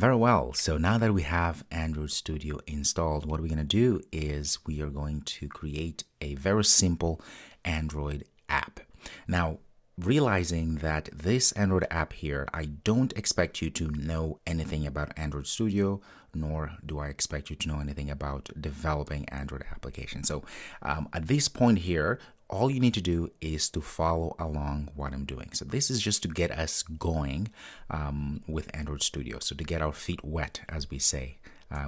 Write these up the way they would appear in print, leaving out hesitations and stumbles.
Very well. So now that we have Android Studio installed, what we're going to do is we are going to create a very simple Android app. Now, realizing that this Android app here, I don't expect you to know anything about Android Studio, nor do I expect you to know anything about developing Android applications. So at this point here, all you need to do is to follow along what I'm doing. So this is just to get us going with Android Studio. So to get our feet wet, as we say,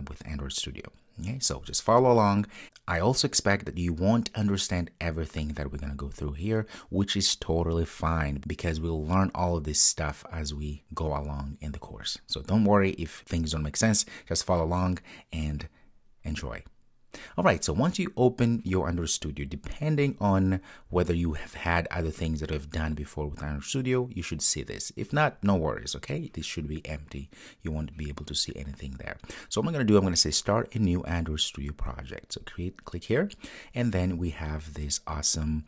with Android Studio. Okay, so just follow along. I also expect that you won't understand everything that we're going to go through here, which is totally fine because we'll learn all of this stuff as we go along in the course. So don't worry if things don't make sense. Just follow along and enjoy. All right, so once you open your Android Studio, depending on whether you have had other things that I've done before with Android Studio, you should see this. If not, no worries, okay? This should be empty. You won't be able to see anything there. So what I'm going to do, I'm going to say start a new Android Studio project. So click here, and then we have this awesome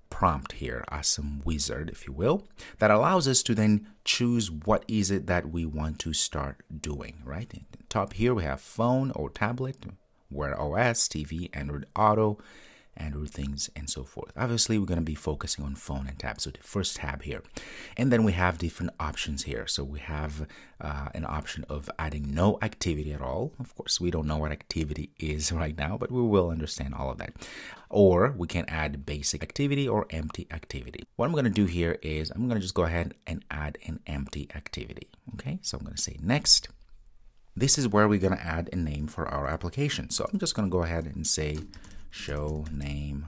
prompt here, awesome wizard, if you will, that allows us to then choose what is it that we want to start doing, right? At the top here, we have phone or tablet, Wear OS, TV, Android Auto, Android things, and so forth. Obviously, we're going to be focusing on phone and tab, so the first tab here. And then we have different options here. So we have an option of adding no activity at all. Of course, we don't know what activity is right now, but we will understand all of that. Or we can add basic activity or empty activity. What I'm going to do here is I'm going to just go ahead and add an empty activity. Okay, so I'm going to say next. This is where we're going to add a name for our application. So I'm just going to go ahead and say show name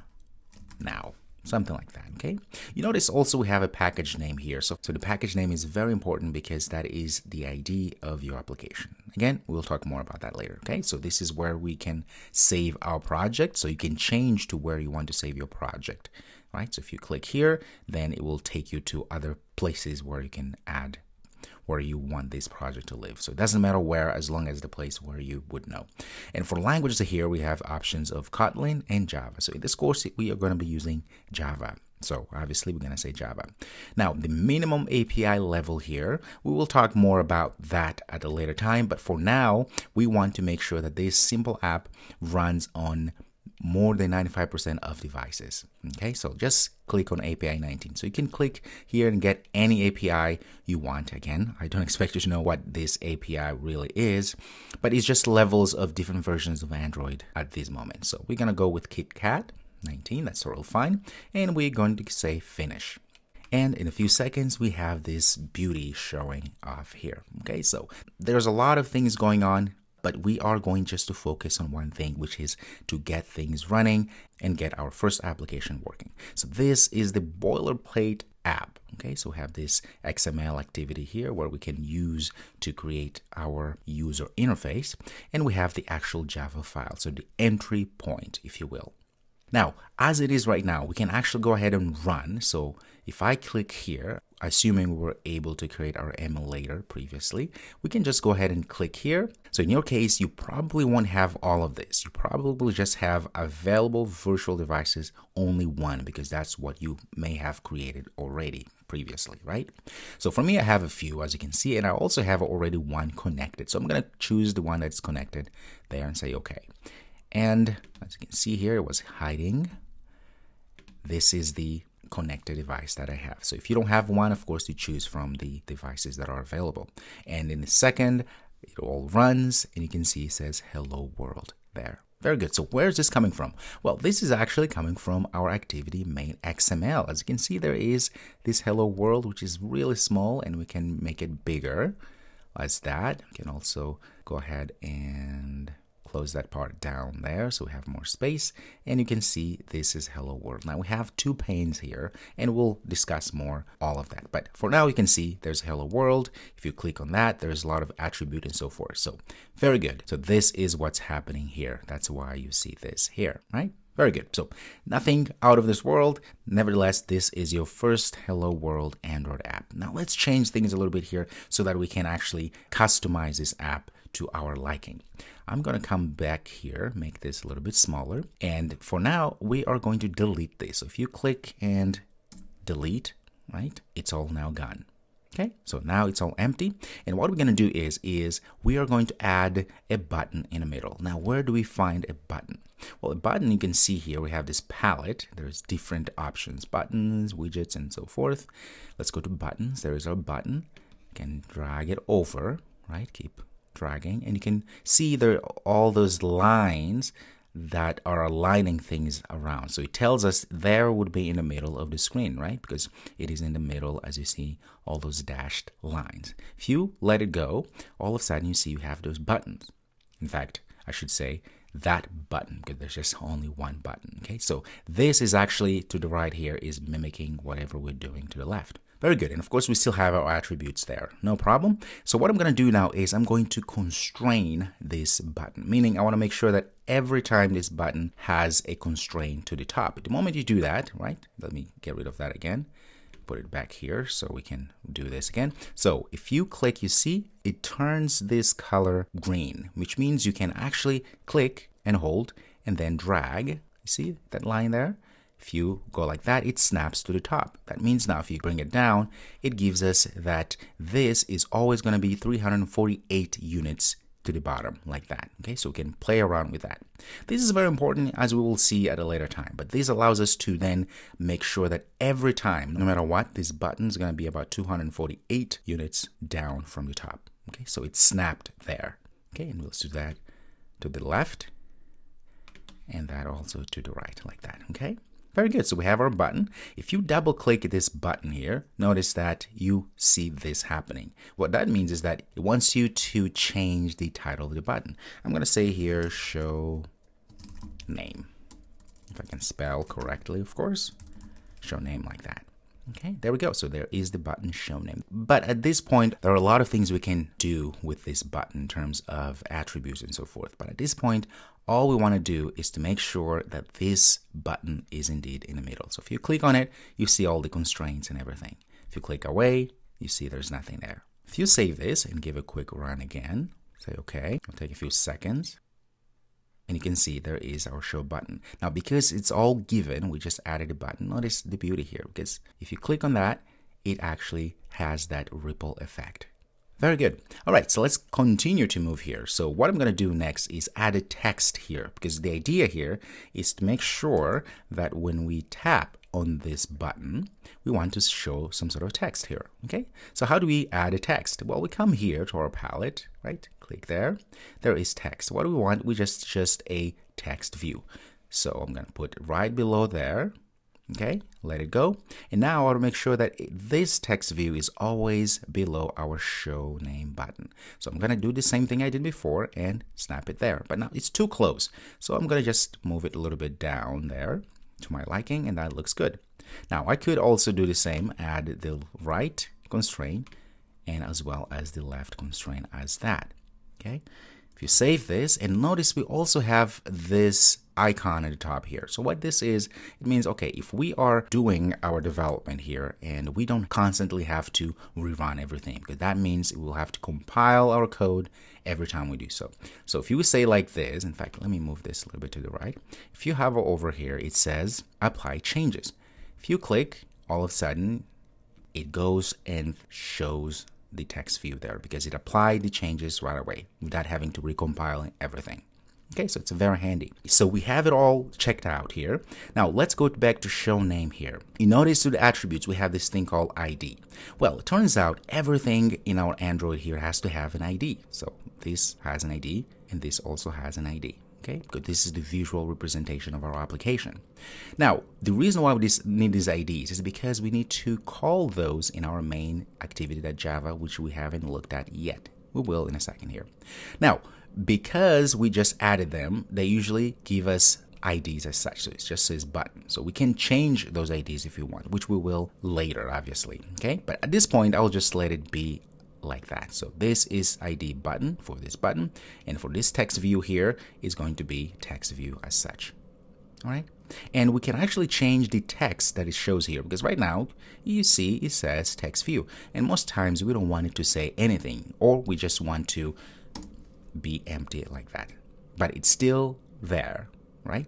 now, something like that. Okay. You notice also we have a package name here. So the package name is very important because that is the ID of your application. Again, we'll talk more about that later. Okay. So this is where we can save our project. So you can change to where you want to save your project. Right. So if you click here, then it will take you to other places where you can add where you want this project to live. So it doesn't matter where, as long as the place where you would know. And for languages here, we have options of Kotlin and Java. So in this course, we are going to be using Java. So obviously, we're going to say Java. Now, the minimum API level here, we will talk more about that at a later time. But for now, we want to make sure that this simple app runs on more than 95% of devices. Okay, so just click on API 19. So you can click here and get any API you want. Again, I don't expect you to know what this API really is, but it's just levels of different versions of Android at this moment. So we're going to go with KitKat 19. That's totally fine. And we're going to say finish. And in a few seconds, we have this beauty showing off here. Okay, so there's a lot of things going on, but we are going just to focus on one thing, which is to get things running and get our first application working. So this is the boilerplate app. Okay, so we have this XML activity here where we can use to create our user interface. And we have the actual Java file, so the entry point, if you will. Now, as it is right now, we can actually go ahead and run. So if I click here, assuming we were able to create our emulator previously, we can just go ahead and click here. So in your case, you probably won't have all of this. You probably just have available virtual devices, only one, because that's what you may have created already previously, right? So for me, I have a few, as you can see, and I also have already one connected. So I'm going to choose the one that's connected there and say, okay. And as you can see here, it was hiding. This is the connected device that I have. So if you don't have one, of course, you choose from the devices that are available. And in a second, it all runs and you can see it says hello world there. Very good. So where is this coming from? Well, this is actually coming from our activity main XML. As you can see, there is this hello world, which is really small, and we can make it bigger as that. We can also go ahead and close that part down there so we have more space, and you can see this is hello world. Now we have two panes here and we'll discuss more all of that, but for now you can see there's hello world. If you click on that, there's a lot of attribute and so forth. So very good. So this is what's happening here. That's why you see this here, right? Very good. So nothing out of this world. Nevertheless, this is your first hello world Android app. Now let's change things a little bit here so that we can actually customize this app to our liking. I'm going to come back here, make this a little bit smaller. And for now, we are going to delete this. So if you click and delete, right, it's all now gone. Okay, so now it's all empty. And what we're going to do is we are going to add a button in the middle. Now, where do we find a button? Well, a button, you can see here, we have this palette. There's different options, buttons, widgets, and so forth. Let's go to buttons. There is our button. You can drag it over, right? Keep dragging. And you can see there are all those lines that are aligning things around. So it tells us there would be in the middle of the screen, right? Because it is in the middle, as you see, all those dashed lines. If you let it go, all of a sudden you see you have those buttons. In fact, I should say that button, because there's just only one button. Okay, so this is actually to the right here is mimicking whatever we're doing to the left. Very good. And of course, we still have our attributes there. No problem. So what I'm going to do now is I'm going to constrain this button, meaning I want to make sure that every time this button has a constraint to the top. The moment you do that, right? Let me get rid of that again. Put it back here so we can do this again. So if you click, you see it turns this color green, which means you can actually click and hold and then drag. You see that line there? If you go like that, it snaps to the top. That means now if you bring it down, it gives us that this is always going to be 348 units to the bottom like that. Okay, so we can play around with that. This is very important, as we will see at a later time, but this allows us to then make sure that every time, no matter what, this button is going to be about 248 units down from the top. Okay, so it's snapped there. Okay, and we'll do that to the left and that also to the right like that. Okay, very good. So we have our button. If you double click this button here, notice that you see this happening. What that means is that it wants you to change the title of the button. I'm going to say here, show name. If I can spell correctly, of course, show name like that. Okay, there we go. So there is the button show name. But at this point, there are a lot of things we can do with this button in terms of attributes and so forth. But at this point, all we want to do is to make sure that this button is indeed in the middle. So if you click on it, you see all the constraints and everything. If you click away, you see there's nothing there. If you save this and give a quick run again, say okay, it'll take a few seconds. And you can see there is our show button. Now, because it's all given, we just added a button. Notice the beauty here, because if you click on that, it actually has that ripple effect. Very good. All right, so let's continue to move here. So what I'm going to do next is add a text here, because the idea here is to make sure that when we tap on this button, we want to show some sort of text here. Okay, so how do we add a text? Well, we come here to our palette, right? Click there. There is text. What do we want? We just a text view. So I'm going to put right below there. Okay, let it go. And now I want to make sure that this text view is always below our show name button. So I'm going to do the same thing I did before and snap it there. But now it's too close. So I'm going to just move it a little bit down there to my liking, and that looks good. Now I could also do the same, add the right constraint and as well as the left constraint as that. Okay, if you save this, and notice we also have this icon at the top here. So what this is, it means, okay, if we are doing our development here and we don't constantly have to rerun everything, because that means we'll have to compile our code every time we do so. So if you say like this, in fact, let me move this a little bit to the right. If you hover over here, it says apply changes. If you click, all of a sudden it goes and shows the text view there because it applied the changes right away without having to recompile everything. Okay, so it's very handy. So we have it all checked out here. Now let's go back to show name here. You notice to the attributes, we have this thing called ID. Well, it turns out everything in our Android here has to have an ID. So this has an ID and this also has an ID. Okay, because this is the visual representation of our application. Now, the reason why we need these IDs is because we need to call those in our main activity.java, which we haven't looked at yet. We will in a second here. Now, because we just added them, they usually give us IDs as such. So it just says button. So we can change those IDs if we want, which we will later, obviously. Okay, but at this point, I'll just let it be like that. So this is ID button for this button, and for this text view here is going to be text view as such. All right, and we can actually change the text that it shows here, because right now you see it says text view, and most times we don't want it to say anything, or we just want to be empty like that, but it's still there, right?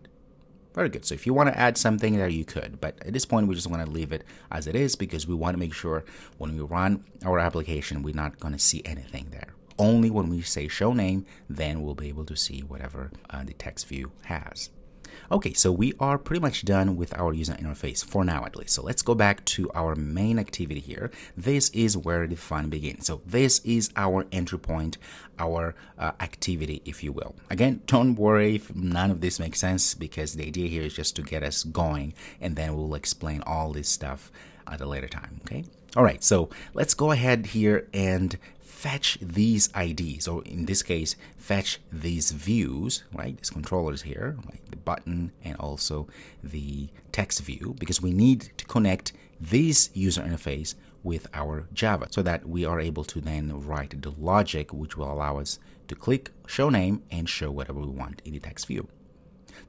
Very good. So if you want to add something there, you could. But at this point, we just want to leave it as it is because we want to make sure when we run our application, we're not going to see anything there. Only when we say show name, then we'll be able to see whatever the text view has. Okay, so we are pretty much done with our user interface for now at least. So let's go back to our main activity here. This is where the fun begins. So this is our entry point, our activity, if you will. Again, don't worry if none of this makes sense because the idea here is just to get us going and then we'll explain all this stuff at a later time, okay? All right, so let's go ahead here and fetch these IDs, or in this case, fetch these views, right? These controllers here, right? The button and also the text view, because we need to connect this user interface with our Java so that we are able to then write the logic which will allow us to click show name and show whatever we want in the text view.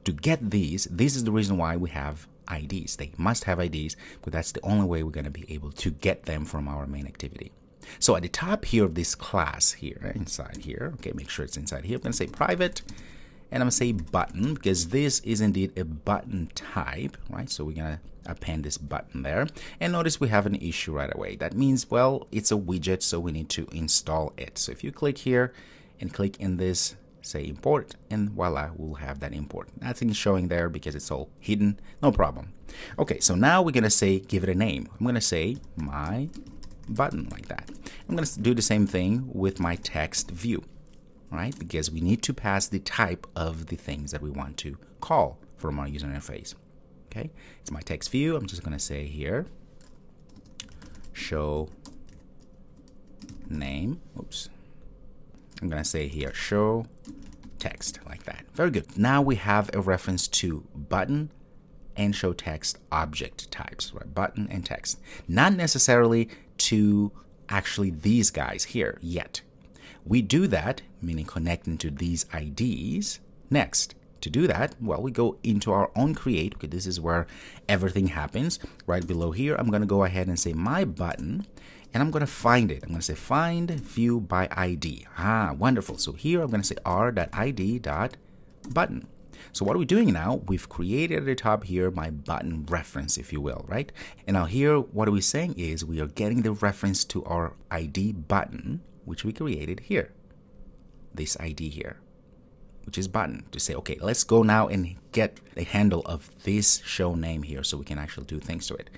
To get these, this is the reason why we have IDs. They must have IDs, but that's the only way we're going to be able to get them from our main activity. So at the top here of this class here, inside here, okay, make sure it's inside here. I'm going to say private, and I'm going to say button, because this is indeed a button type, right? So we're going to append this button there. And notice we have an issue right away. That means, well, it's a widget, so we need to install it. So if you click here and click in this, say import, and voila, we'll have that import. Nothing's showing there because it's all hidden, no problem. Okay, so now we're going to say, give it a name. I'm going to say my button, like that. I'm going to do the same thing with my text view, right? Because we need to pass the type of the things that we want to call from our user interface. Okay, it's my text view. I'm just going to say here, show name. Oops. I'm going to say here, show text, like that. Very good. Now we have a reference to button and show text object types, right? Button and text. Not necessarily to actually these guys here yet. We do that, meaning connecting to these IDs, next. To do that, well, we go into our own create, because this is where everything happens. Right below here, I'm going to go ahead and say my button, and I'm going to find it. I'm going to say find view by ID. Ah, wonderful. So here I'm going to say r.id.button. So what are we doing now? We've created at the top here my button reference, if you will, right? And now here, what are we saying is we are getting the reference to our ID button, which we created here. This ID here, which is button, to say, okay, let's go now and get the handle of this show name here so we can actually do things to it.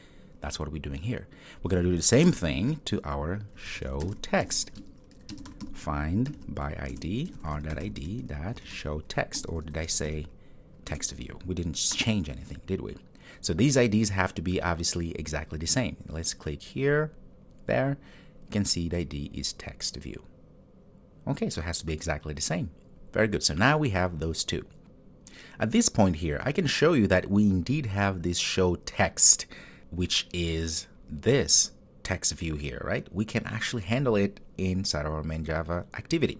That's what we're doing here. We're going to do the same thing to our show text. Find by ID, r.id.show text, or did I say text view? We didn't change anything, did we? So these IDs have to be obviously exactly the same. Let's click here, there. You can see the ID is text view. Okay, so it has to be exactly the same. Very good. So now we have those two. At this point here, I can show you that we indeed have this show text, which is this text view here, right? We can actually handle it inside our main Java activity.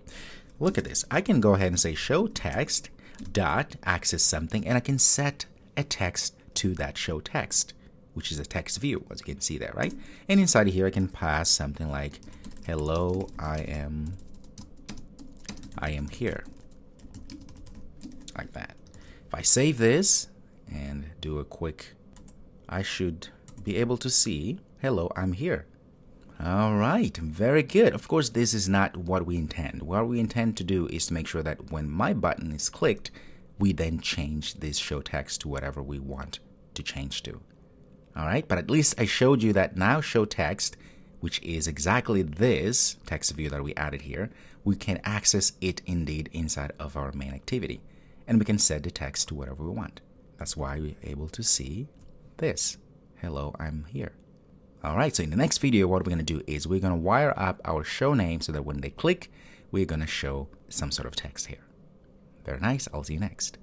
Look at this. I can go ahead and say show text dot access something, and I can set a text to that show text, which is a text view, as you can see there, right? And inside here, I can pass something like, hello, I am here, like that. If I save this and do a quick, I should be able to see, hello, I'm here. All right, very good. Of course, this is not what we intend. What we intend to do is to make sure that when my button is clicked, we then change this show text to whatever we want to change to. All right, but at least I showed you that now show text, which is exactly this text view that we added here, we can access it indeed inside of our main activity. And we can set the text to whatever we want. That's why we're able to see this. Hello, I'm here. All right, so in the next video, what we're going to do is we're going to wire up our show name so that when they click, we're going to show some sort of text here. Very nice. I'll see you next.